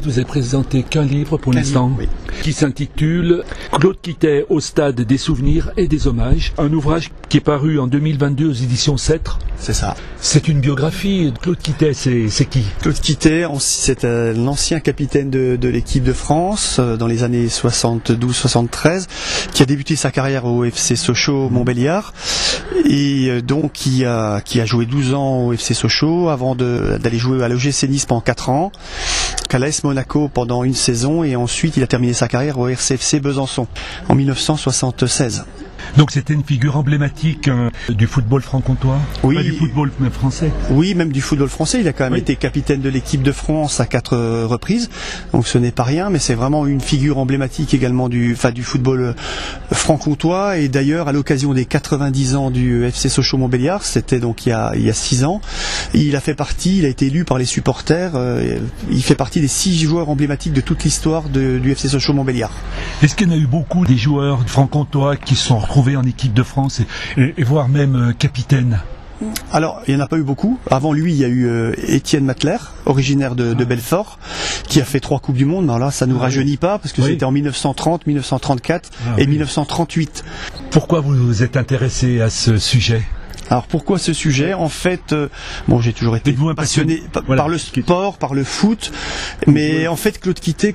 vous avez présenté qu'un livre pour l'instant, oui, qui s'intitule Claude Quittet au stade des souvenirs et des hommages. Un ouvrage qui est paru en 2022 aux éditions Cêtre. C'est ça. C'est une biographie. Claude Quittet, c'est qui? Claude Quittet, c'est l'ancien capitaine de l'équipe de France dans les années 72-73, qui a débuté sa carrière au FC Sochaux Montbéliard et donc qui a joué 12 ans au FC Sochaux avant d'aller jouer à l'OGC Nice pendant 4 ans, à l'AS Monaco pendant une saison et ensuite il a terminé sa carrière au RCFC Besançon en 1976. Donc c'était une figure emblématique du football franc-comtois, oui, pas du football français. Oui, même du football français. Il a quand même été capitaine de l'équipe de France à 4 reprises, donc ce n'est pas rien, mais c'est vraiment une figure emblématique également du football franc-comtois. Et d'ailleurs, à l'occasion des 90 ans du FC Sochaux Montbéliard, c'était donc il y a 6 ans, il a été élu par les supporters. Il fait partie des 6 joueurs emblématiques de toute l'histoire du FC Sochaux Montbéliard. Est-ce qu'il y en a eu beaucoup des joueurs franc-comtois qui se sont retrouvés en équipe de France et voire même capitaine? Alors, il n'y en a pas eu beaucoup. Avant lui, il y a eu Étienne Matler, originaire de Belfort, qui a fait 3 Coupes du Monde. Alors là, ça ne nous rajeunit pas, parce que c'était en 1930, 1934 et 1938. Pourquoi vous vous êtes intéressé à ce sujet ? Alors pourquoi ce sujet? En fait, j'ai toujours été passionné par le sport, par le foot, mais en fait Claude Quittet,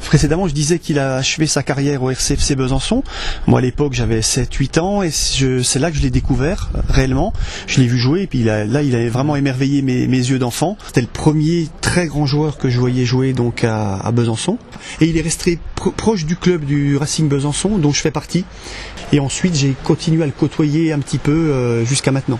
précédemment je disais qu'il a achevé sa carrière au RCFC Besançon. Moi à l'époque j'avais 7-8 ans et c'est là que je l'ai découvert réellement. Je l'ai vu jouer et puis là il avait vraiment émerveillé mes yeux d'enfant. C'était le premier très grand joueur que je voyais jouer donc à Besançon et il est resté proche du club du Racing Besançon dont je fais partie. Et ensuite, j'ai continué à le côtoyer un petit peu jusqu'à maintenant.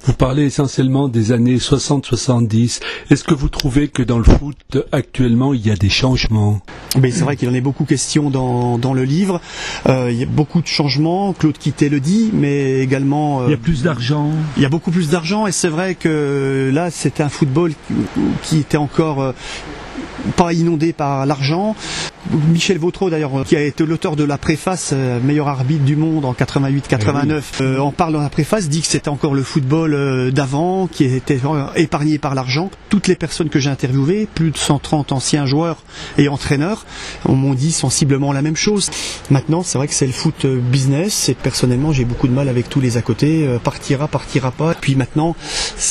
Vous parlez essentiellement des années 60-70. Est-ce que vous trouvez que dans le foot, actuellement, il y a des changements ? Mais c'est vrai qu'il en est beaucoup question dans le livre. Il y a beaucoup de changements. Claude Quittet le dit, mais également... il y a plus d'argent. Il y a beaucoup plus d'argent et c'est vrai que là, c'était un football qui était encore... pas inondé par l'argent. Michel Vautreau d'ailleurs, qui a été l'auteur de la préface meilleur arbitre du monde en 88-89, en parle dans la préface, dit que c'était encore le football d'avant, qui était épargné par l'argent. Toutes les personnes que j'ai interviewées, plus de 130 anciens joueurs et entraîneurs, m'ont dit sensiblement la même chose. Maintenant, c'est vrai que c'est le foot business et personnellement, j'ai beaucoup de mal avec tous les à côté. Partira pas. Puis maintenant,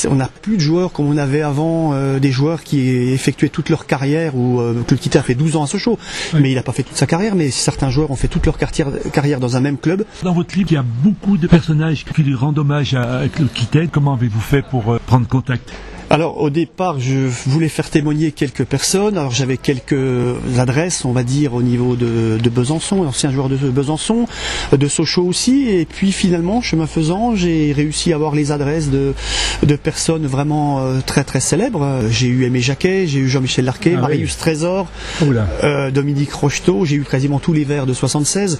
on n'a plus de joueurs comme on avait avant, des joueurs qui effectuaient toute leur carrière, où Claude Quittet a fait 12 ans à Sochaux. Mais il n'a pas fait toute sa carrière, mais certains joueurs ont fait toute leur carrière dans un même club. Dans votre livre, il y a beaucoup de personnages qui lui rendent hommage à Claude Quittet. Comment avez-vous fait pour prendre contact ? Alors au départ, je voulais faire témoigner quelques personnes. Alors j'avais quelques adresses, on va dire, au niveau de Besançon, l'ancien joueur de Besançon, de Sochaux aussi. Et puis finalement, chemin faisant, j'ai réussi à avoir les adresses de personnes vraiment très très célèbres. J'ai eu Aimé Jacquet, j'ai eu Jean-Michel Larquet, Marius Trésor, Dominique Rocheteau. J'ai eu quasiment tous les Verts de 76.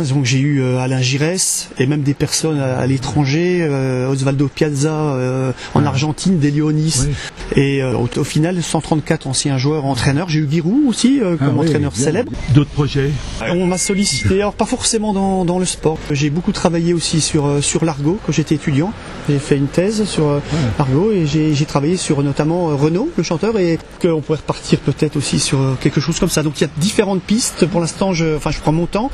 Donc j'ai eu Alain Giresse et même des personnes à l'étranger, Osvaldo Piazza en Argentine, Delio Nice. Et au final 134 anciens joueurs entraîneurs. J'ai eu Giroud aussi comme entraîneur célèbre. D'autres projets? On m'a sollicité, alors pas forcément dans le sport. J'ai beaucoup travaillé aussi sur l'argot quand j'étais étudiant. J'ai fait une thèse sur l'argot et j'ai travaillé sur notamment Renaud, le chanteur, et qu'on pourrait repartir peut-être aussi sur quelque chose comme ça. Donc il y a différentes pistes. Pour l'instant, je prends mon temps.